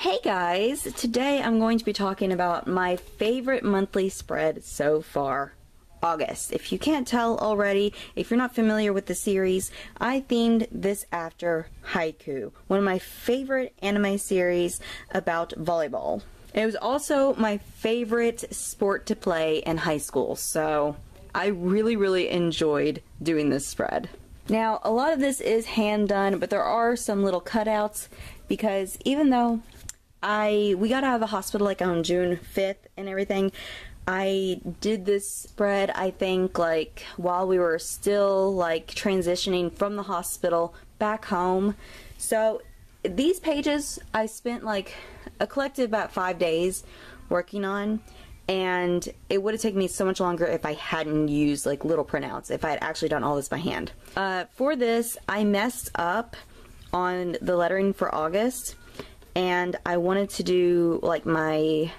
Hey guys, today I'm going to be talking about my favorite monthly spread so far, August. If you can't tell already, if you're not familiar with the series, I themed this after Haikyuu, one of my favorite anime series about volleyball. It was also my favorite sport to play in high school, so I really enjoyed doing this spread. Now, a lot of this is hand done, but there are some little cutouts because even though we got out of the hospital like on June 5th and everything, I did this spread, I think, like while we were still like transitioning from the hospital back home. So these pages I spent like a collective about 5 days working on, and it would have taken me so much longer if I hadn't used like little printouts, if I had actually done all this by hand. For this, I messed up on the lettering for August, and I wanted to do like my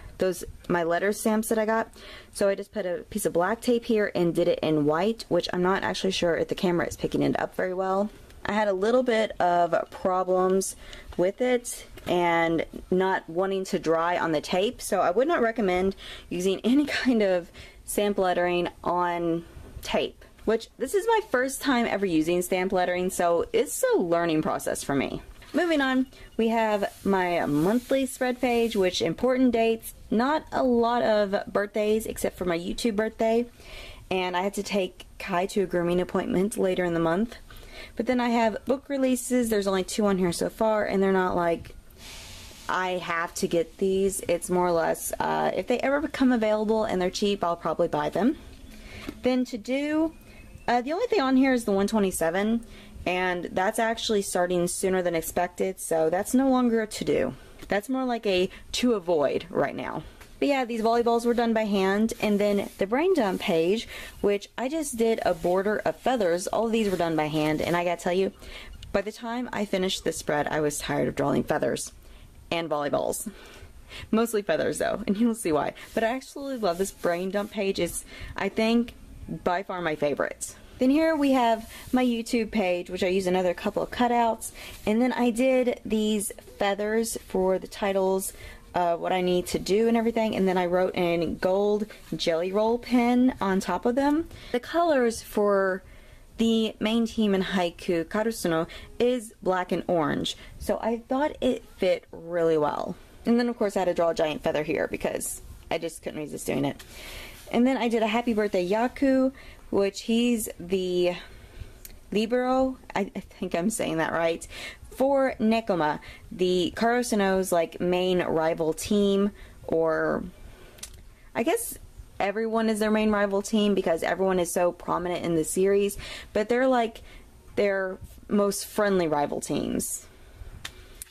letter stamps that I got, so I just put a piece of black tape here and did it in white, which I'm not actually sure if the camera is picking it up very well. I had a little bit of problems with it and not wanting to dry on the tape, so I would not recommend using any kind of stamp lettering on tape, which this is my first time ever using stamp lettering, so it's a learning process for me. Moving on, we have my monthly spread page, which important dates, not a lot of birthdays except for my YouTube birthday, and I had to take Kai to a grooming appointment later in the month. But then I have book releases. There's only 2 on here so far, and they're not like I have to get these. It's more or less if they ever become available and they're cheap, I'll probably buy them. Then to do, the only thing on here is the 127, and that's actually starting sooner than expected, so that's no longer a to-do. That's more like a to avoid right now. But yeah, these volleyballs were done by hand, and then the brain dump page, which I just did a border of feathers. All of these were done by hand, and I gotta tell you, by the time I finished this spread, I was tired of drawing feathers and volleyballs. Mostly feathers though, and you'll see why. But I actually love this brain dump page. It's, I think, by far my favorite. Then here we have my YouTube page, which I used another couple of cutouts, and then I did these feathers for the titles, what I need to do and everything, and then I wrote in gold jelly roll pen on top of them. The colors for the main team in Haikyuu, Karasuno, is black and orange, so I thought it fit really well. And then of course I had to draw a giant feather here because I just couldn't resist doing it. And then I did a happy birthday Yaku, which he's the libero, I think I'm saying that right, for Nekoma, the Karasuno's like main rival team, or I guess everyone is their main rival team because everyone is so prominent in the series, but they're like their most friendly rival teams.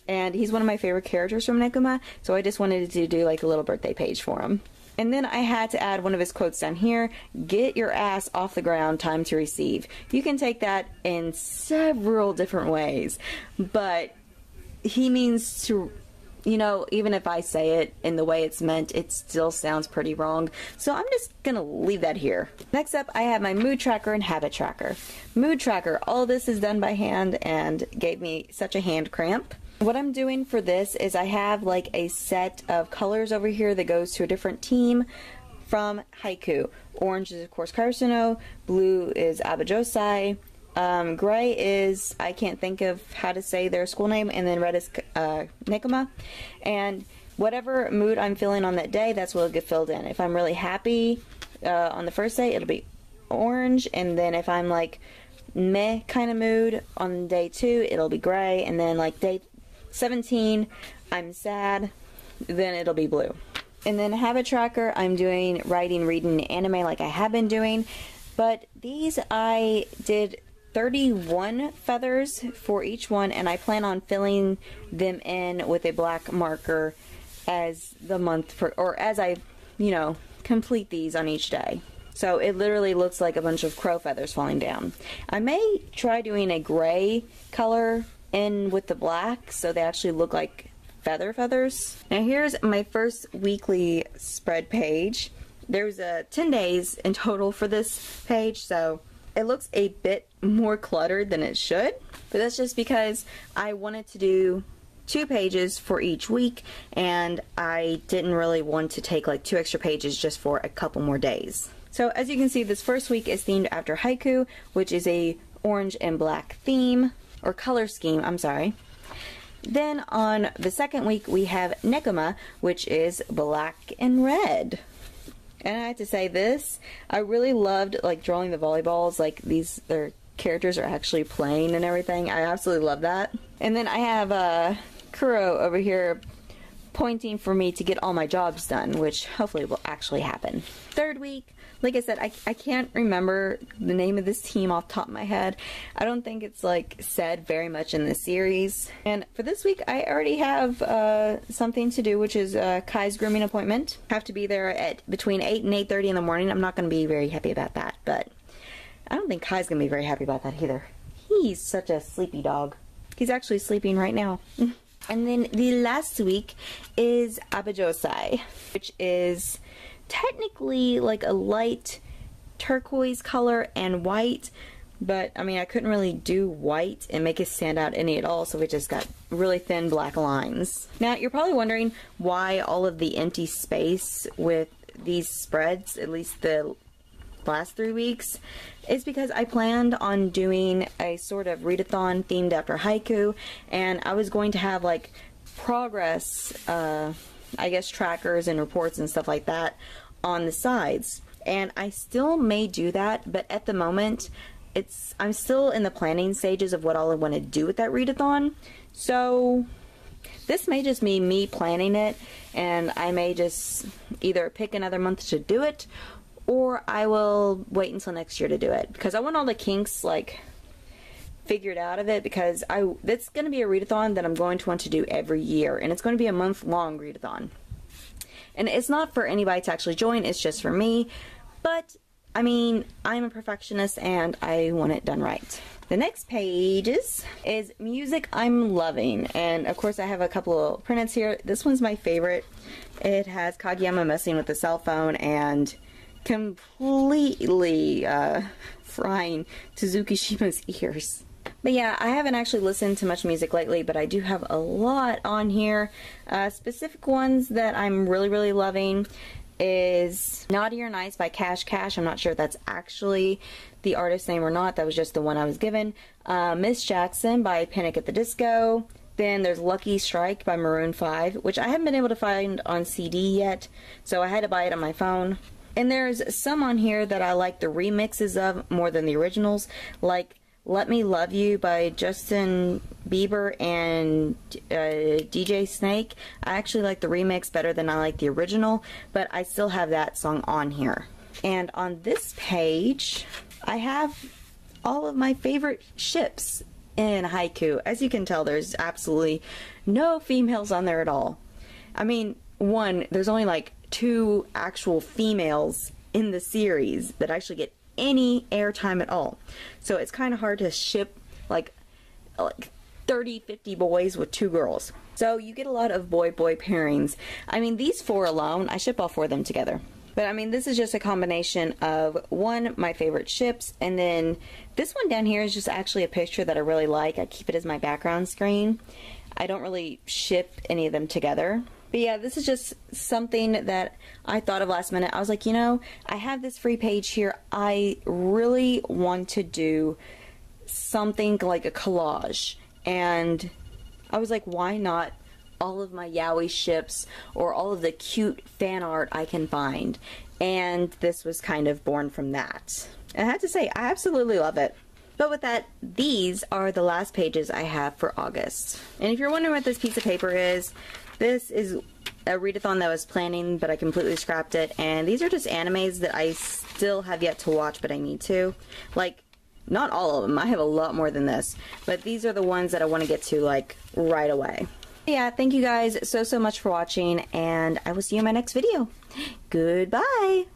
And he's one of my favorite characters from Nekoma, so I just wanted to do like a little birthday page for him. And then I had to add one of his quotes down here, "Get your ass off the ground, time to receive." You can take that in several different ways, but he means to, you know, even if I say it in the way it's meant, it still sounds pretty wrong. So I'm just gonna leave that here. Next up, I have my mood tracker and habit tracker. Mood tracker, all this is done by hand and gave me such a hand cramp. What I'm doing for this is I have like a set of colors over here that goes to a different team from Haikyuu. Orange is of course Karasuno, blue is Abajosai, gray is, I can't think of how to say their school name, and then red is Nekoma. And whatever mood I'm feeling on that day, that's what will get filled in. If I'm really happy on the first day, it'll be orange, and then if I'm like meh kind of mood on day 2, it'll be gray, and then like day 17, I'm sad, then it'll be blue. And then habit tracker, I'm doing writing, reading, anime like I have been doing, but these I did 31 feathers for each one, and I plan on filling them in with a black marker as the month, or as I, you know, complete these on each day. So it literally looks like a bunch of crow feathers falling down. I may try doing a gray color in with the black so they actually look like feathers. Now here's my first weekly spread page. There's 10 days in total for this page, so it looks a bit more cluttered than it should, but that's just because I wanted to do 2 pages for each week, and I didn't really want to take like 2 extra pages just for a couple more days. So as you can see, this first week is themed after Haiku, which is a orange and black theme, or color scheme, I'm sorry. Then on the second week we have Nekoma, which is black and red. And I have to say this, I really loved like drawing the volleyballs, like their characters are actually playing and everything. I absolutely love that. And then I have Kuro over here pointing for me to get all my jobs done, which hopefully will actually happen. Third week, like I said, I can't remember the name of this team off the top of my head. I don't think it's like said very much in the series. And for this week, I already have something to do, which is Kai's grooming appointment. I have to be there at between 8 and 8:30 in the morning. I'm not going to be very happy about that, but I don't think Kai's going to be very happy about that either. He's such a sleepy dog. He's actually sleeping right now. And then the last week is Abajosai, which is technically like a light turquoise color and white, but I mean I couldn't really do white and make it stand out any at all, so we just got really thin black lines. Now you're probably wondering why all of the empty space with these spreads, at least the last 3 weeks, is because I planned on doing a sort of readathon themed after Haiku, and I was going to have like progress I guess trackers and reports and stuff like that on the sides, and I still may do that, but at the moment I'm still in the planning stages of what all I want to do with that readathon, so this may just be me planning it, and I may just either pick another month to do it, or I will wait until next year to do it, because I want all the kinks like figured out of it, because that's going to be a readathon that I'm going to want to do every year, and it's going to be a month-long readathon. And it's not for anybody to actually join, it's just for me, but I mean, I'm a perfectionist and I want it done right. The next pages is music I'm loving, and of course I have a couple of printouts here. This one's my favorite. It has Kageyama messing with the cell phone and completely frying Tsuzuki-shima's ears. But yeah, I haven't actually listened to much music lately, but I do have a lot on here. Specific ones that I'm really loving is Naughty or Nice by Cash Cash. I'm not sure if that's actually the artist's name or not. That was just the one I was given. Miss Jackson by Panic at the Disco. Then there's Lucky Strike by Maroon 5, which I haven't been able to find on CD yet, so I had to buy it on my phone. And there's some on here that I like the remixes of more than the originals, like Let Me Love You by Justin Bieber and DJ Snake. I actually like the remix better than I like the original, but I still have that song on here. And on this page, I have all of my favorite ships in Haiku. As you can tell, there's absolutely no females on there at all. I mean, one, there's only like 2 actual females in the series that actually get any airtime at all. So it's kind of hard to ship like 30, 50 boys with 2 girls. So you get a lot of boy-boy pairings. I mean, these 4 alone, I ship all 4 of them together. But I mean, this is just a combination of, one, my favorite ships, and then this one down here is just actually a picture that I really like. I keep it as my background screen. I don't really ship any of them together. But yeah, this is just something that I thought of last minute. I was like, you know, I have this free page here. I really want to do something like a collage. And I was like, why not all of my yaoi ships or all of the cute fan art I can find? And this was kind of born from that. And I have to say, I absolutely love it. But with that, these are the last pages I have for August. And if you're wondering what this piece of paper is, this is a readathon that I was planning, but I completely scrapped it. And these are just animes that I still have yet to watch, but I need to. Like, not all of them. I have a lot more than this. But these are the ones that I want to get to, like, right away. Yeah, thank you guys so much for watching, and I will see you in my next video. Goodbye!